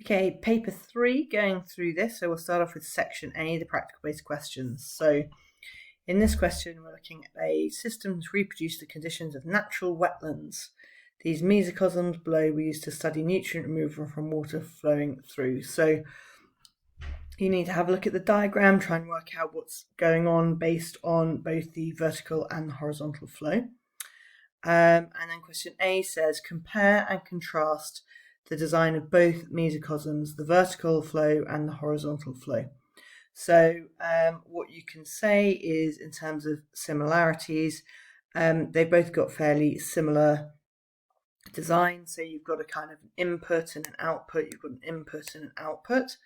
Okay, paper 3, going through this. So we'll start off with section A, the practical based questions. So in this question, we're looking at a system to reproduce the conditions of natural wetlands. These mesocosms below were used to study nutrient removal from water flowing through. So you need to have a look at the diagram, try and work out what's going on based on both the vertical and the horizontal flow. And then question A says, compare and contrast the design of both mesocosms, the vertical flow and the horizontal flow. So what you can say is, in terms of similarities, they've both got fairly similar design. So you've got a kind of input and an output. You've got an input and an output.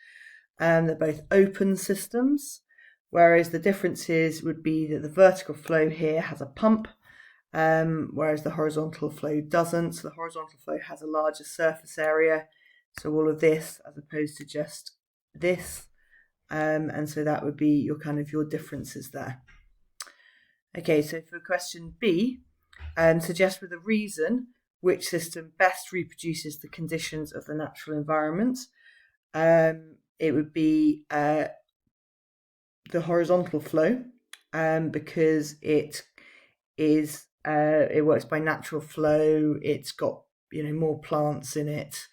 They're both open systems, whereas the differences would be that the vertical flow here has a pump, whereas the horizontal flow doesn't. So the horizontal flow has a larger surface area, so all of this as opposed to just this, and so that would be your differences there. Okay, so for question B, suggest with a reason which system best reproduces the conditions of the natural environment. It would be the horizontal flow, because it works by natural flow. It's got more plants in it.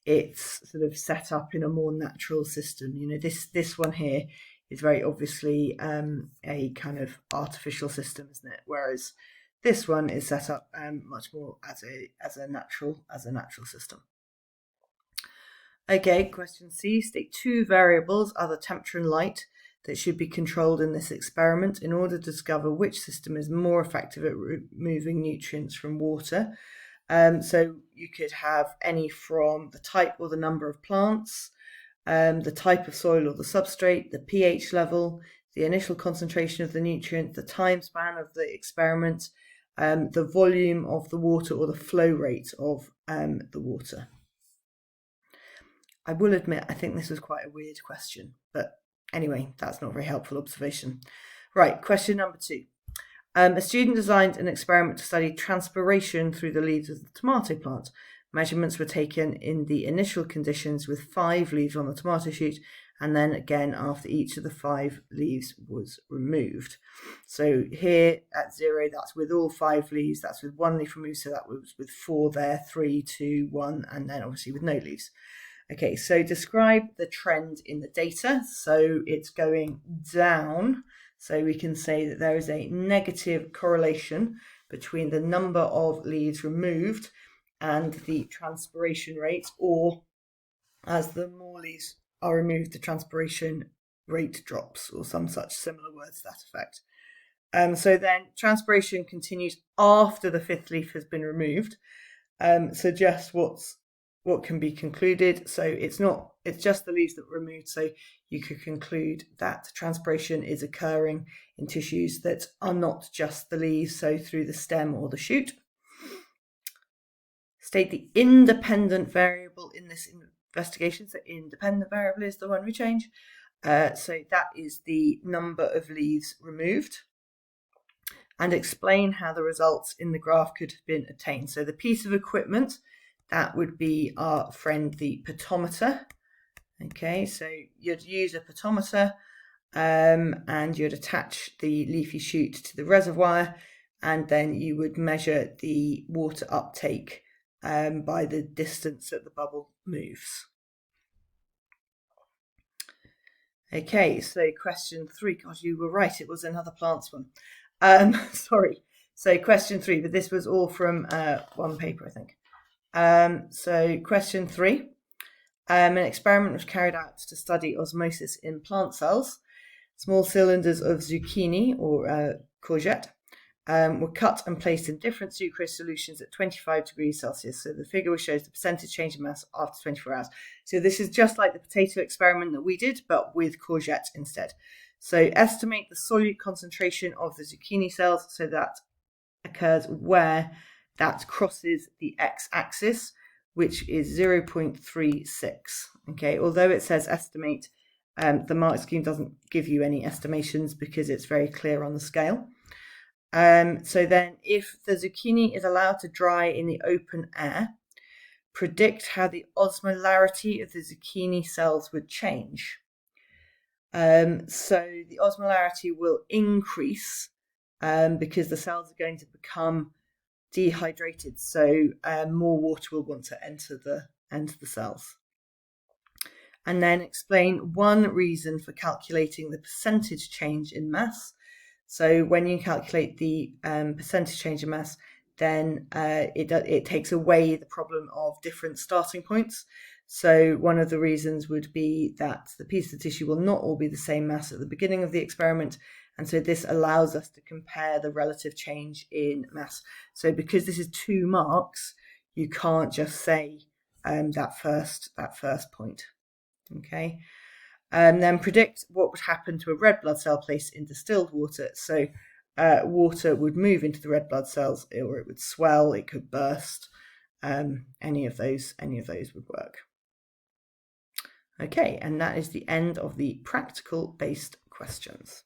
It's sort of set up in a more natural system. This one here is very obviously a kind of artificial system, isn't it? Whereas this one is set up much more as a natural system. Okay, question C, state two variables are the temperature and light that should be controlled in this experiment in order to discover which system is more effective at removing nutrients from water. So you could have any from the type or the number of plants, the type of soil or the substrate, the pH level, the initial concentration of the nutrient, the time span of the experiment, the volume of the water or the flow rate of the water. I will admit, I think this was quite a weird question, but anyway, that's not a very helpful observation. Right, question number 2. A student designed an experiment to study transpiration through the leaves of the tomato plant. Measurements were taken in the initial conditions with 5 leaves on the tomato shoot, and then again after each of the 5 leaves was removed. So here at 0, that's with all 5 leaves, that's with 1 leaf removed, so that was with 4 there, 3, 2, 1, and then obviously with no leaves. Okay, so describe the trend in the data. So it's going down. So we can say that there is a negative correlation between the number of leaves removed and the transpiration rate, or as the more leaves are removed, the transpiration rate drops, or some such similar words to that effect. So then transpiration continues after the 5th leaf has been removed. Suggests what can be concluded. So it's just the leaves that were removed. So you could conclude that transpiration is occurring in tissues that are not just the leaves, so through the stem or the shoot. State the independent variable in this investigation. So independent variable is the one we change. So that is the number of leaves removed. And explain how the results in the graph could have been attained. So the piece of equipment, that would be our friend the potometer. Okay, so you'd use a potometer and you'd attach the leafy shoot to the reservoir, and then you would measure the water uptake by the distance that the bubble moves. Okay, so question 3. God, you were right, it was another plants one. Sorry. So question 3, but this was all from one paper, I think. So question 3, an experiment was carried out to study osmosis in plant cells. Small cylinders of zucchini or courgette were cut and placed in different sucrose solutions at 25 degrees Celsius. So the figure shows the percentage change in mass after 24 hours. So this is just like the potato experiment that we did, but with courgette instead. So estimate the solute concentration of the zucchini cells. So that occurs where that crosses the x-axis, which is 0.36. Okay, although it says estimate, the mark scheme doesn't give you any estimations because it's very clear on the scale. So then if the zucchini is allowed to dry in the open air, predict how the osmolarity of the zucchini cells would change. So the osmolarity will increase because the cells are going to become dehydrated, so more water will want to enter the cells. And then explain one reason for calculating the percentage change in mass. So when you calculate the percentage change in mass, then it takes away the problem of different starting points. So one of the reasons would be that the pieces of tissue will not all be the same mass at the beginning of the experiment, and so this allows us to compare the relative change in mass. So because this is 2 marks, you can't just say that first point. Okay, and then predict what would happen to a red blood cell placed in distilled water. So water would move into the red blood cells, or it would swell, it could burst. Any of those would work. Okay, and that is the end of the practical based questions.